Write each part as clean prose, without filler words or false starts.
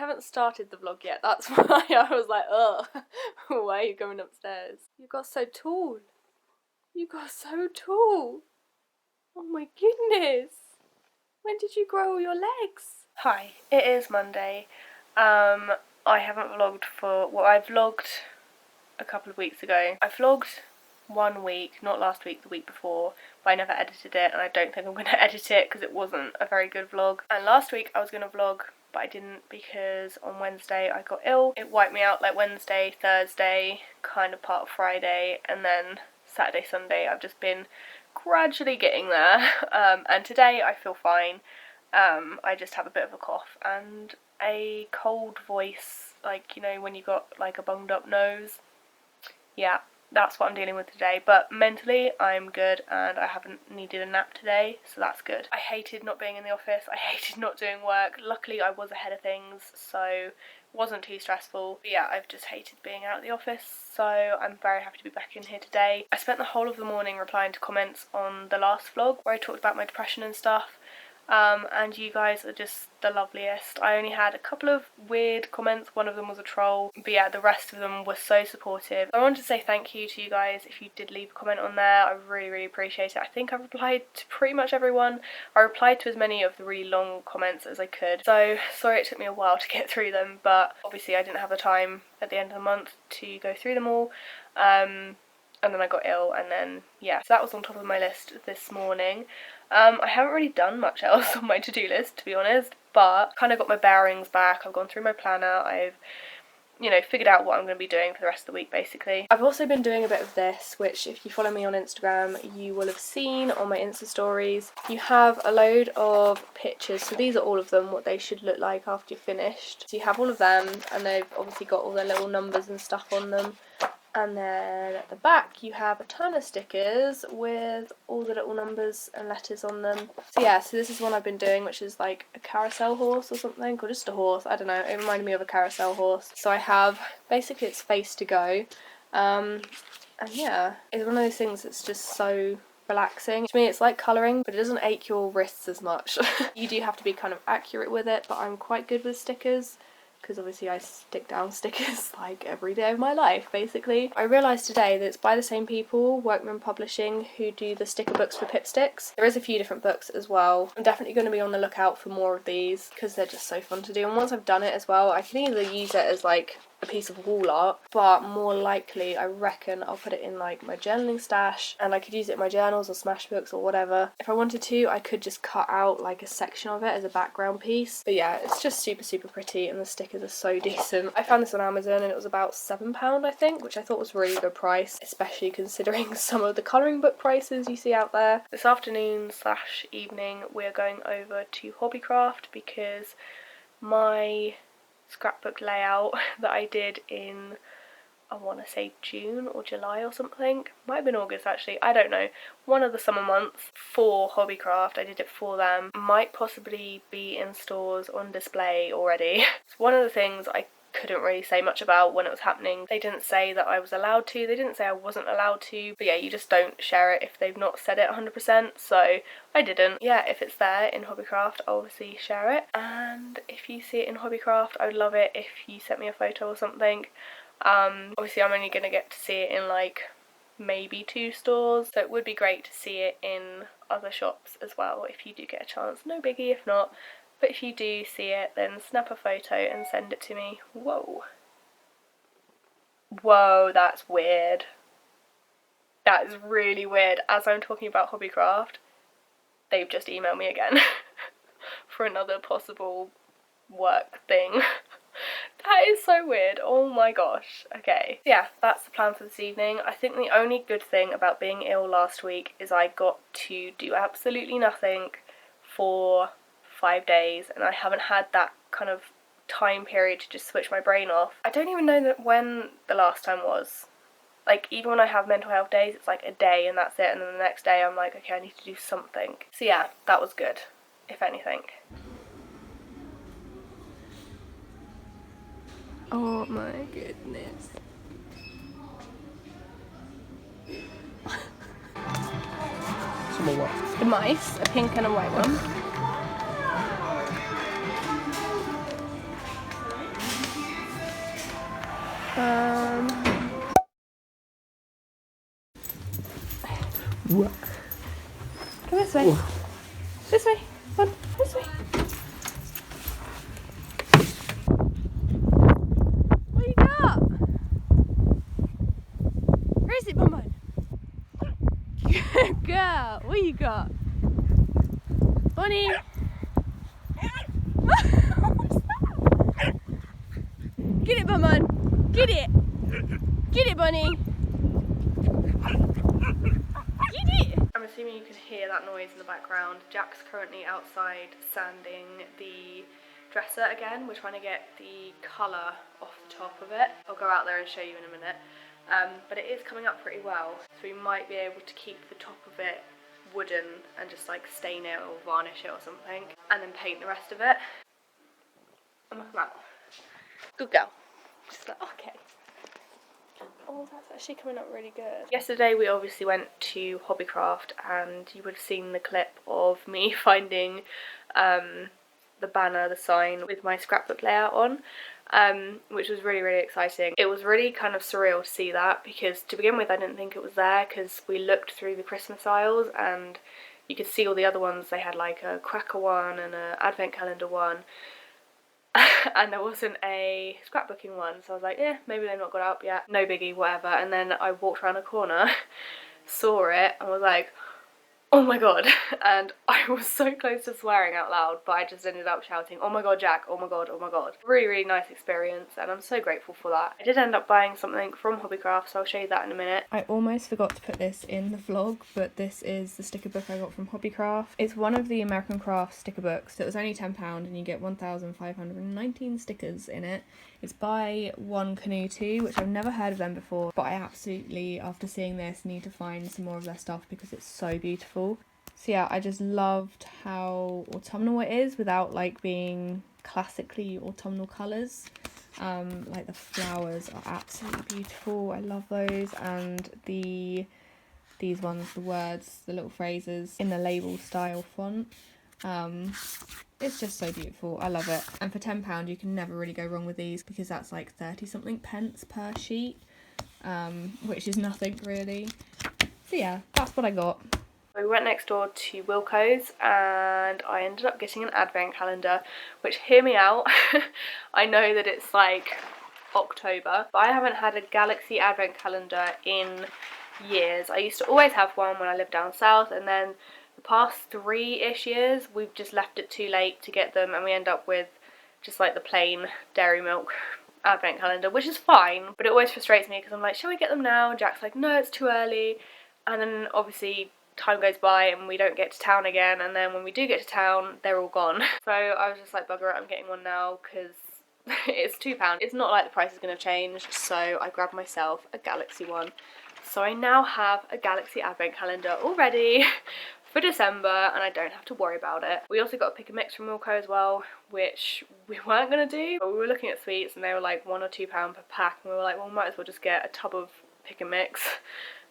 haven't started the vlog yet. That's why I was like, ugh, why are you going upstairs? You got so tall. You got so tall. Oh my goodness. When did you grow all your legs? Hi, it is Monday. I haven't vlogged for, well, I vlogged a couple of weeks ago. I vlogged 1 week, not last week, the week before, but I never edited it, and I don't think I'm going to edit it because it wasn't a very good vlog. And last week I was going to vlog, but I didn't because on Wednesday I got ill. It wiped me out like Wednesday, Thursday, kind of part of Friday, and then Saturday, Sunday I've just been gradually getting there. And today I feel fine. I just have a bit of a cough and a cold voice, like, you know, when you got like a bunged up nose. Yeah, that's what I'm dealing with today, but mentally I'm good and I haven't needed a nap today, so that's good. I hated not being in the office, I hated not doing work. Luckily I was ahead of things, so it wasn't too stressful. But yeah, I've just hated being out of the office, so I'm very happy to be back in here today. I spent the whole of the morning replying to comments on the last vlog where I talked about my depression and stuff. And you guys are just the loveliest. I only had a couple of weird comments, one of them was a troll, but yeah, the rest of them were so supportive. I wanted to say thank you to you guys if you did leave a comment on there. I really appreciate it. I think I replied to pretty much everyone. I replied to as many of the really long comments as I could, so sorry it took me a while to get through them, but obviously I didn't have the time at the end of the month to go through them all. And then I got ill, and then yeah, so that was on top of my list this morning. I haven't really done much else on my to-do list, to be honest, but kind of got my bearings back. I've gone through my planner, I've, you know, figured out what I'm going to be doing for the rest of the week, basically. I've also been doing a bit of this, which if you follow me on Instagram, you will have seen on my Insta stories. You have a load of pictures, so these are all of them, what they should look like after you're finished. So you have all of them, and they've obviously got all their little numbers and stuff on them. And then at the back you have a ton of stickers with all the little numbers and letters on them. So yeah, so this is one I've been doing, which is like a carousel horse or something, or just a horse, I don't know, it reminded me of a carousel horse. So I have, basically it's face to go, and yeah, it's one of those things that's just so relaxing. To me it's like colouring, but it doesn't ache your wrists as much. You do have to be kind of accurate with it, but I'm quite good with stickers, because obviously I stick down stickers like every day of my life, basically. I realised today that it's by the same people, Workman Publishing, who do the sticker books for Pipsticks. There is a few different books as well. I'm definitely going to be on the lookout for more of these, because they're just so fun to do. And once I've done it as well, I can either use it as like a piece of wall art, but more likely I reckon I'll put it in like my journaling stash, and I could use it in my journals or smash books or whatever. If I wanted to, I could just cut out like a section of it as a background piece. But yeah, it's just super pretty, and the stickers are so decent. I found this on Amazon and it was about £7 I think, which I thought was a really good price, especially considering some of the colouring book prices you see out there. This afternoon slash evening we're going over to Hobbycraft because my scrapbook layout that I did in, I want to say June or July or something, might have been August actually, I don't know, one of the summer months for Hobbycraft, I did it for them, might possibly be in stores on display already. It's one of the things I couldn't really say much about when it was happening. They didn't say that I was allowed to, they didn't say I wasn't allowed to, but yeah, you just don't share it if they've not said it 100%, so I didn't. Yeah, if it's there in Hobbycraft, I'll obviously share it, and if you see it in Hobbycraft, I would love it if you sent me a photo or something. Obviously I'm only going to get to see it in like maybe 2 stores, so it would be great to see it in other shops as well if you do get a chance. No biggie if not, but if you do see it, then snap a photo and send it to me. Whoa. Whoa, that's weird. That is really weird. As I'm talking about Hobbycraft, they've just emailed me again for another possible work thing. That is so weird. Oh my gosh. Okay. Yeah, that's the plan for this evening. I think the only good thing about being ill last week is I got to do absolutely nothing for 5 days, and I haven't had that kind of time period to just switch my brain off. I don't even know that when the last time was. Like, even when I have mental health days, it's like a day and that's it, and then the next day I'm like, okay, I need to do something. So yeah, that was good, if anything. Oh my goodness. Some more what? The mice, a pink and a white one. What? Come this way. Oh. This way. Come on, this way. What you got? Where is it, Bum? Good girl. What you got? Bonnie. Get it, Bum. Get it. Get it, Bonnie. Get it. I'm assuming you can hear that noise in the background. Jack's currently outside sanding the dresser again. We're trying to get the colour off the top of it. I'll go out there and show you in a minute. But it is coming up pretty well, so we might be able to keep the top of it wooden and just like stain it or varnish it or something, and then paint the rest of it. And look at that. Good girl. Just like, okay. Oh, that's actually coming up really good. Yesterday we obviously went to Hobbycraft, and you would have seen the clip of me finding the banner, the sign with my scrapbook layout on, which was really, really exciting. It was really kind of surreal to see that, because to begin with I didn't think it was there, because we looked through the Christmas aisles and you could see all the other ones. They had like a cracker one and an advent calendar one, and there wasn't a scrapbooking one, so I was like, yeah, maybe they've not got up yet, no biggie, whatever. And then I walked around the corner, saw it, and was like, oh my god, and I was so close to swearing out loud, but I just ended up shouting, oh my god, Jack, oh my god, oh my god. Really, really nice experience, and I'm so grateful for that. I did end up buying something from Hobbycraft, so I'll show you that in a minute. I almost forgot to put this in the vlog, but this is the sticker book I got from Hobbycraft. It's one of the American Craft sticker books. It was only £10 and you get 1,519 stickers in it. It's by One Canoe 2, which I've never heard of them before, but I absolutely, after seeing this, need to find some more of their stuff because it's so beautiful. So yeah, I just loved how autumnal it is without like being classically autumnal colours. Like the flowers are absolutely beautiful, I love those, and these ones, the words, the little phrases in the label style font. It's just so beautiful, I love it. And for £10 you can never really go wrong with these, because that's like 30 something pence per sheet, which is nothing really. So yeah, that's what I got. We went next door to Wilko's and I ended up getting an advent calendar, which, hear me out, I know that it's like October, but I haven't had a Galaxy advent calendar in years. I used to always have one when I lived down south, and then the past 3-ish years we've just left it too late to get them, and we end up with just like the plain dairy milk advent calendar, which is fine, but it always frustrates me because I'm like, shall we get them now? And Jack's like, no, it's too early. And then obviously time goes by and we don't get to town again, and then when we do get to town they're all gone. So I was just like, bugger it, I'm getting one now because it's £2. It's not like the price is going to change, so I grabbed myself a Galaxy one. So I now have a Galaxy advent calendar all ready for December, and I don't have to worry about it. We also got a pick and mix from Wilko as well, which we weren't going to do, but we were looking at sweets and they were like £1 or £2 per pack, and we were like, well, we might as well just get a tub of pick and mix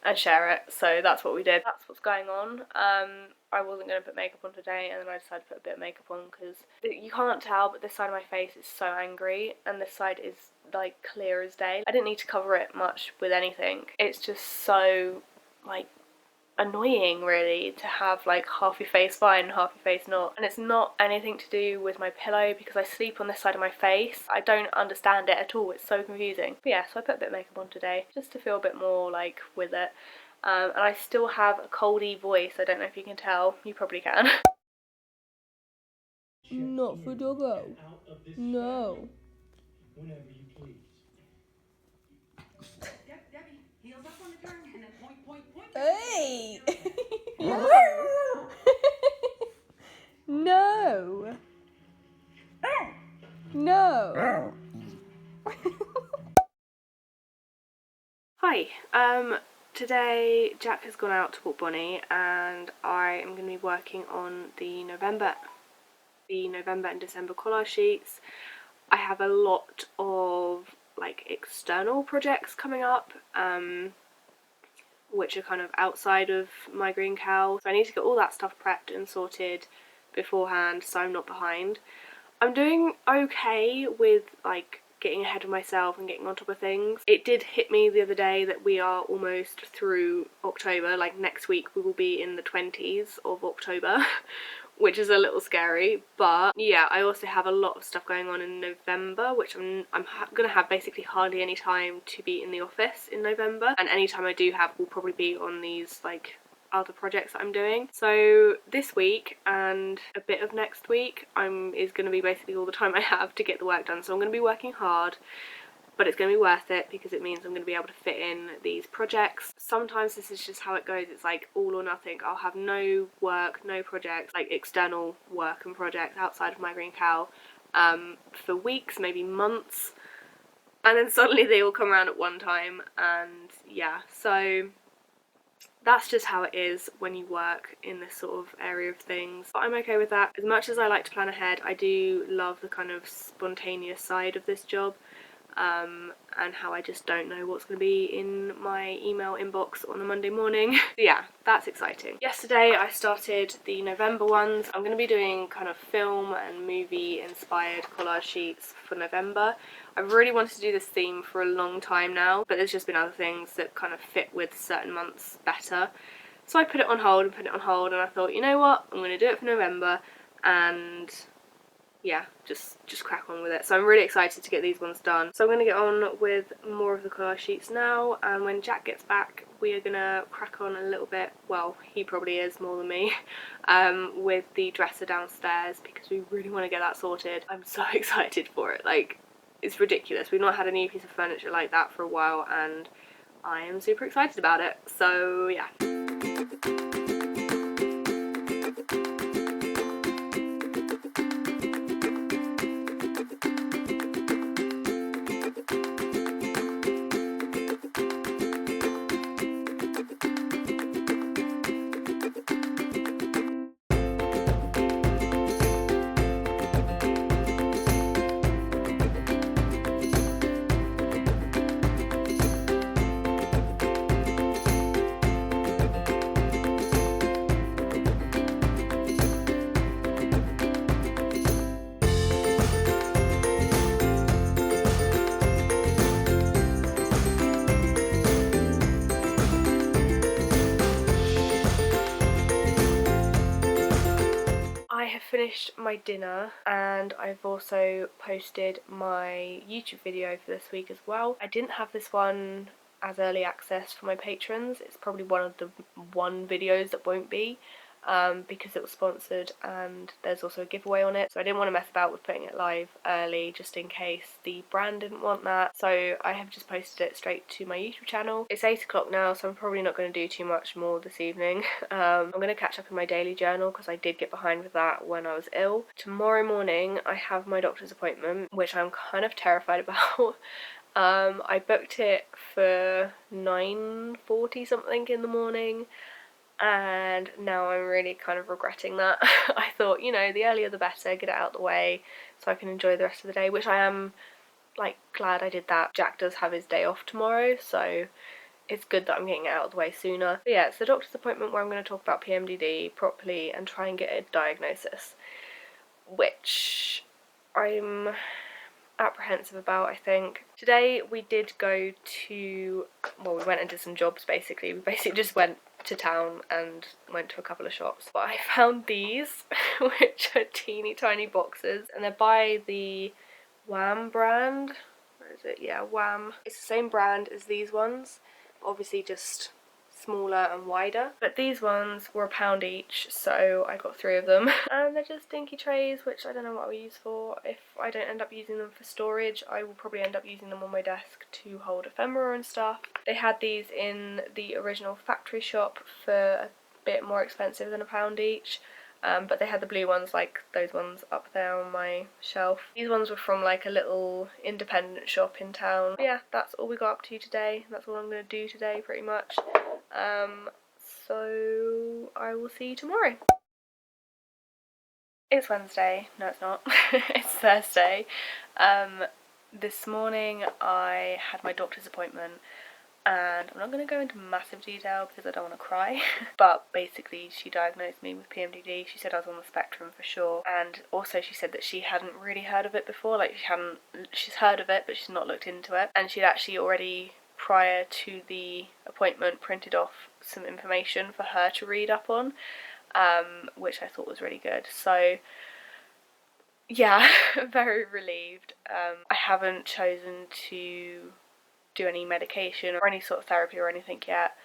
and share it. So that's what we did. That's what's going on. I wasn't going to put makeup on today, and then I decided to put a bit of makeup on because you can't tell, but this side of my face is so angry and this side is like clear as day. I didn't need to cover it much with anything. It's just so like annoying really to have like half your face fine and half your face not, and it's not anything to do with my pillow because I sleep on this side of my face. I don't understand it at all, it's so confusing. But yeah, so I put a bit of makeup on today just to feel a bit more like with it, and I still have a coldy voice. I don't know if you can tell, you probably can. Not for Doggo. No. Whenever you please. Debbie, heels up on the turn and then point, point, point. Hey! No! No! Hi, today Jack has gone out to walk Bonnie and I am going to be working on the November and December collage sheets. I have a lot of like external projects coming up, which are kind of outside of my green cow, so I need to get all that stuff prepped and sorted beforehand so I'm not behind. I'm doing okay with like getting ahead of myself and getting on top of things. It did hit me the other day that we are almost through October. Like next week we will be in the 20s of October which is a little scary. But yeah, I also have a lot of stuff going on in November, which I'm gonna have basically hardly any time to be in the office in November, and any time I do have will probably be on these like other projects that I'm doing. So this week and a bit of next week is going to be basically all the time I have to get the work done. So I'm going to be working hard, but it's going to be worth it because it means I'm going to be able to fit in these projects. Sometimes this is just how it goes. It's like all or nothing. I'll have no work, no projects, like external work and projects outside of My Green Cow for weeks, maybe months, and then suddenly they all come around at one time. And yeah, so that's just how it is when you work in this sort of area of things. But I'm okay with that. As much as I like to plan ahead, I do love the kind of spontaneous side of this job, and how I just don't know what's going to be in my email inbox on a Monday morning. So yeah, that's exciting. Yesterday I started the November ones. I'm going to be doing kind of film and movie inspired collage sheets for November. I've really wanted to do this theme for a long time now, but there's just been other things that kind of fit with certain months better. So I put it on hold and put it on hold, and I thought, you know what, I'm going to do it for November, and yeah, just crack on with it. So I'm really excited to get these ones done. So I'm going to get on with more of the collage sheets now, and when Jack gets back we are going to crack on a little bit, well, he probably is more than me, with the dresser downstairs, because we really want to get that sorted. I'm so excited for it, like, it's ridiculous. We've not had a new piece of furniture like that for a while, and I am super excited about it. So yeah. I have finished my dinner, and I've also posted my YouTube video for this week as well. I didn't have this one as early access for my patrons. It's probably one of the videos that won't be, because it was sponsored and there's also a giveaway on it, so I didn't want to mess about with putting it live early just in case the brand didn't want that. So I have just posted it straight to my YouTube channel. It's 8 o'clock now, so I'm probably not going to do too much more this evening. I'm going to catch up in my daily journal because I did get behind with that when I was ill. Tomorrow morning I have my doctor's appointment, which I'm kind of terrified about. I booked it for 9:40 something in the morning, and now I'm really kind of regretting that. I thought, you know, the earlier the better, get it out the way so I can enjoy the rest of the day, which I am, like, glad I did that. Jack does have his day off tomorrow, so it's good that I'm getting it out of the way sooner. But yeah, it's the doctor's appointment where I'm going to talk about PMDD properly and try and get a diagnosis, which I'm apprehensive about, I think. Today we did go to, well, we went and did some jobs basically. We basically just went to town and went to a couple of shops. But I found these, which are teeny tiny boxes, and they're by the Wham brand. Where is it? Yeah, Wham. It's the same brand as these ones, obviously just smaller and wider, but these ones were £1 each, so I got 3 of them. And they're just dinky trays, which I don't know what I'll use for. If I don't end up using them for storage, I will probably end up using them on my desk to hold ephemera and stuff. They had these in the original factory shop for a bit more expensive than £1 each. But they had the blue ones, like those ones up there on my shelf. These ones were from like a little independent shop in town. But yeah, that's all we got up to today. That's all I'm going to do today pretty much. So I will see you tomorrow. It's Wednesday. No, it's not. It's Thursday. This morning I had my doctor's appointment. and I'm not going to go into massive detail because I don't want to cry, but basically she diagnosed me with PMDD. She said I was on the spectrum for sure, and also she said that she hadn't really heard of it before, like she's heard of it but she's not looked into it, and she'd actually already, prior to the appointment, printed off some information for her to read up on, which I thought was really good. So yeah, very relieved. I haven't chosen to do any medication or any sort of therapy or anything yet,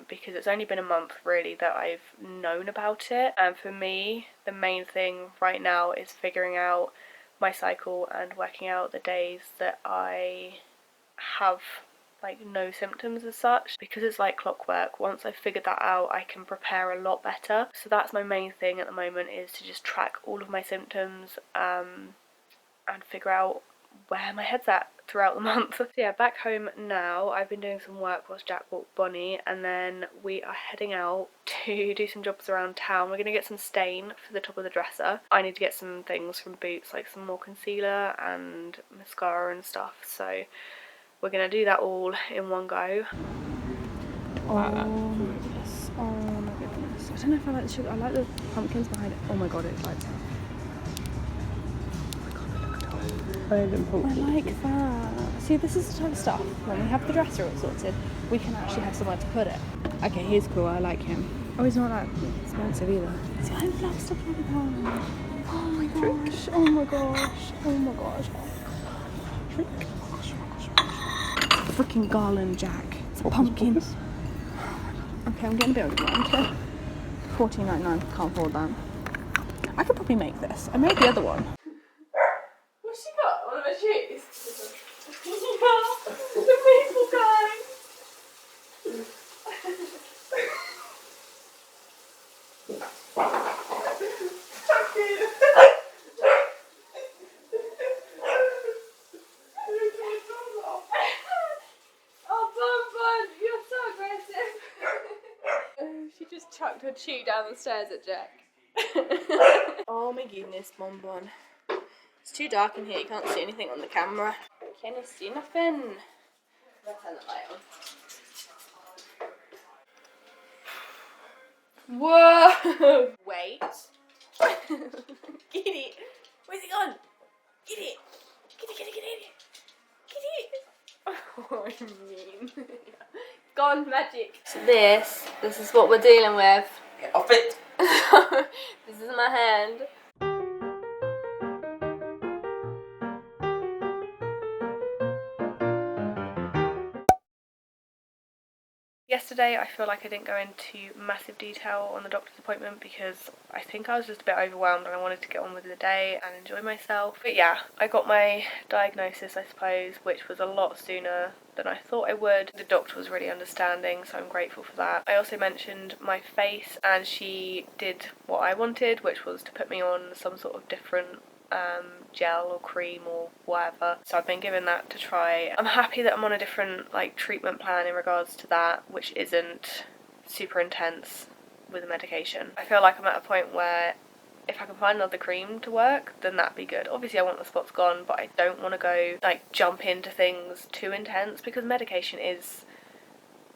because it's only been a month really that I've known about it, and for me the main thing right now is figuring out my cycle and working out the days that I have like no symptoms as such, because it's like clockwork. Once I've figured that out, I can prepare a lot better. So that's my main thing at the moment, is to just track all of my symptoms and figure out where my head's at throughout the month. So yeah, back home now. I've been doing some work whilst Jack walked Bonnie, and then we are heading out to do some jobs around town. We're going to get some stain for the top of the dresser. I need to get some things from Boots, like some more concealer and mascara and stuff, so we're going to do that all in one go. Oh my goodness. Oh my goodness. I don't know if I like the sugar. I like the pumpkins behind it. Oh my god, it's lights out. I like that. See, this is the type of stuff, when we have the dresser all sorted, we can actually have somewhere to put it. Okay, he's cool, I like him. Oh, he's not that expensive either. See, I love stuff like that. Oh my gosh, oh my gosh, oh my gosh, oh my gosh. It's a freaking garland, Jack. It's pumpkins. Okay, I'm getting a bit overwhelmed here. $14.99, can't afford that. I could probably make this. I made the other one. What's she got? One of her shoes? Yeah, the people guy. Oh, Bun, you're so aggressive. She just chucked her chew down the stairs at Jack. Oh my goodness, Bonbon. It's too dark in here, you can't see anything on the camera. Can you see nothing? I'll turn the light on. Whoa! Wait. Get it! Where's it gone? Get it! Get it, get it, get it! Get it! Oh, I mean. Gone magic. So this is what we're dealing with. Get off it! This is my hand. Yesterday I feel like I didn't go into massive detail on the doctor's appointment because I think I was just a bit overwhelmed and I wanted to get on with the day and enjoy myself. But yeah, I got my diagnosis, I suppose, which was a lot sooner than I thought I would. The doctor was really understanding, so I'm grateful for that. I also mentioned my face and she did what I wanted, which was to put me on some sort of different gel or cream or whatever, so I've been given that to try. I'm happy that I'm on a different like treatment plan in regards to that, which isn't super intense with the medication. I feel like I'm at a point where if I can find another cream to work, then that'd be good. Obviously I want the spots gone, but I don't want to go like jump into things too intense because medication is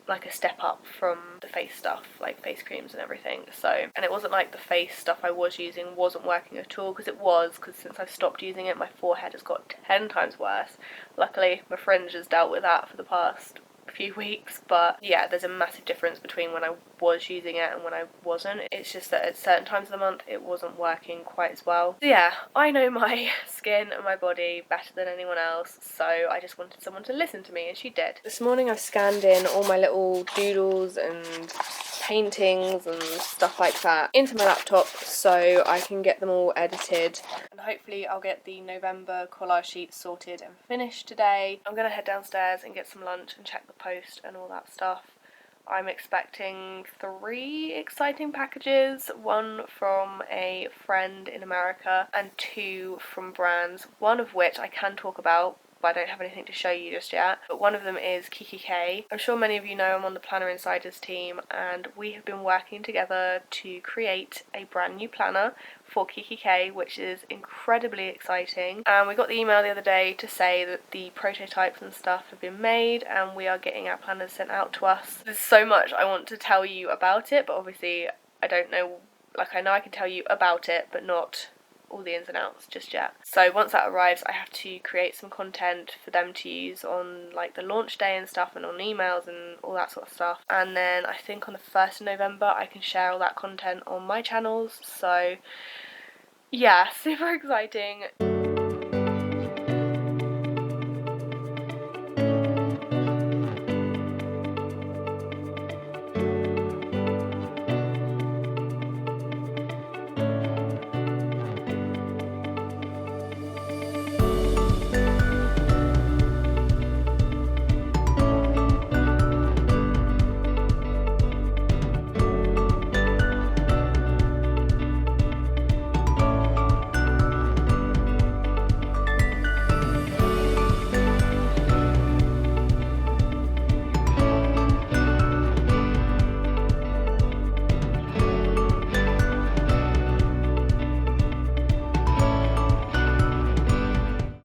like a step up from the face stuff, like face creams and everything. So, and it wasn't like the face stuff I was using wasn't working at all, because it was, because since I've stopped using it my forehead has got 10 times worse. Luckily my friend has dealt with that for the past few weeks, but yeah, there's a massive difference between when I was using it and when I wasn't. It's just that at certain times of the month it wasn't working quite as well. So yeah, I know my skin and my body better than anyone else, so I just wanted someone to listen to me, and she did. This morning I've scanned in all my little doodles and paintings and stuff like that into my laptop so I can get them all edited, and hopefully I'll get the November collage sheet sorted and finished today. I'm gonna head downstairs and get some lunch and check the post and all that stuff. I'm expecting 3 exciting packages, 1 from a friend in America and 2 from brands, one of which I can talk about but I don't have anything to show you just yet. But one of them is Kiki K. I'm sure many of you know I'm on the Planner Insiders team, and we have been working together to create a brand new planner for Kiki K, which is incredibly exciting. And we got the email the other day to say that the prototypes and stuff have been made and we are getting our planners sent out to us. There's so much I want to tell you about it, but obviously I don't know, like I know I can tell you about it, but not all the ins and outs just yet. So once that arrives, I have to create some content for them to use on like the launch day and stuff, and on emails and all that sort of stuff. And then I think on the 1st of November I can share all that content on my channels. So yeah, super exciting.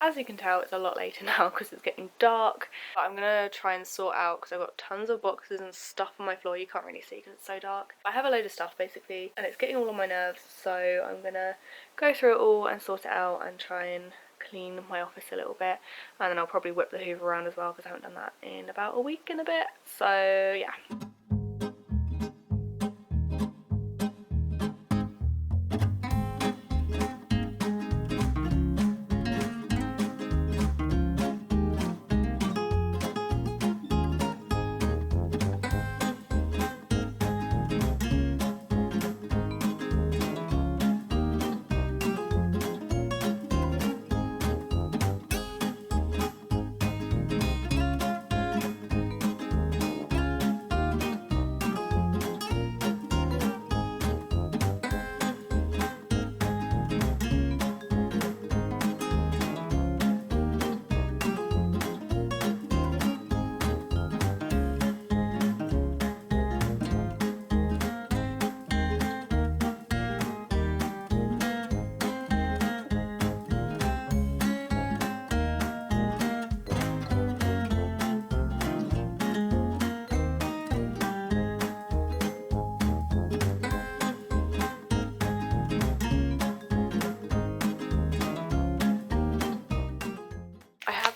As you can tell, it's a lot later now because it's getting dark, but I'm gonna try and sort out, because I've got tons of boxes and stuff on my floor. You can't really see because it's so dark. I have a load of stuff basically, and it's getting all on my nerves, so I'm gonna go through it all and sort it out and try and clean my office a little bit, and then I'll probably whip the Hoover around as well because I haven't done that in about a week and a bit. So yeah.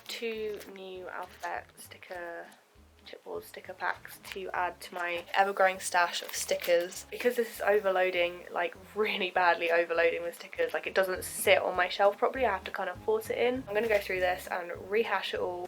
Two new alphabet sticker chipboard sticker packs to add to my ever-growing stash of stickers, because this is overloading, like really badly overloading with stickers. Like it doesn't sit on my shelf properly, I have to kind of force it in. I'm gonna go through this and rehash it all.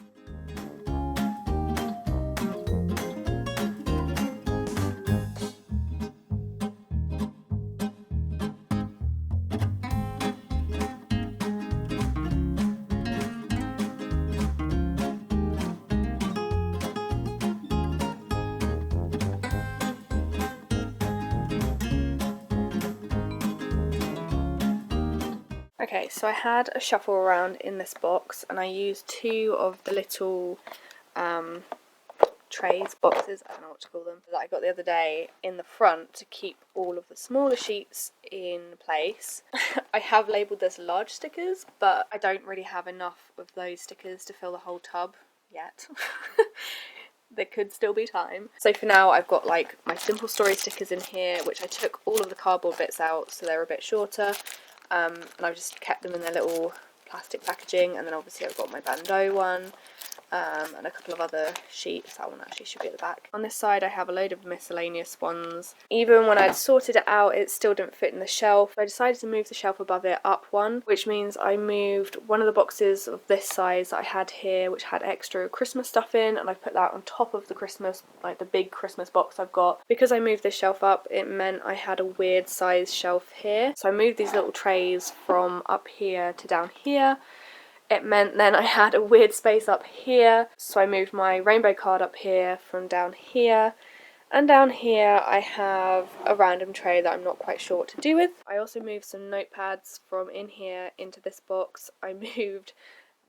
Okay, so I had a shuffle around in this box and I used two of the little trays, boxes, I don't know what to call them, that I got the other day in the front to keep all of the smaller sheets in place. I have labelled this large stickers, but I don't really have enough of those stickers to fill the whole tub yet. There could still be time. So for now I've got like my Simple Story stickers in here, which I took all of the cardboard bits out so they're a bit shorter. And I've just kept them in their little plastic packaging, and then obviously I've got my bandeau one, and a couple of other sheets. That one actually should be at the back. On this side I have a load of miscellaneous ones. Even when I'd sorted it out, it still didn't fit in the shelf. I decided to move the shelf above it up one, which means I moved one of the boxes of this size that I had here, which had extra Christmas stuff in, and I put that on top of the Christmas, like the big Christmas box I've got. Because I moved this shelf up, it meant I had a weird size shelf here. So I moved these little trays from up here to down here. It meant then I had a weird space up here, so I moved my rainbow card up here from down here, and down here I have a random tray that I'm not quite sure what to do with. I also moved some notepads from in here into this box. I moved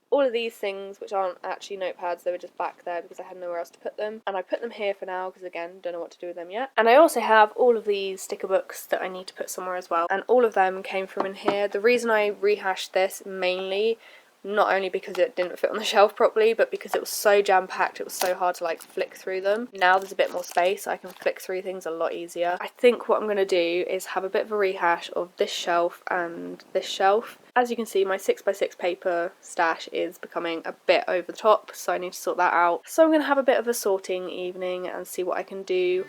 all of these things, which aren't actually notepads, they were just back there because I had nowhere else to put them. And I put them here for now because, again, don't know what to do with them yet. And I also have all of these sticker books that I need to put somewhere as well. And all of them came from in here. The reason I rehashed this mainly, not only because it didn't fit on the shelf properly, but because it was so jam-packed, it was so hard to like flick through them. Now there's a bit more space, I can flick through things a lot easier. I think what I'm going to do is have a bit of a rehash of this shelf and this shelf. As you can see, my 6x6 paper stash is becoming a bit over the top, so I need to sort that out. So I'm going to have a bit of a sorting evening and see what I can do.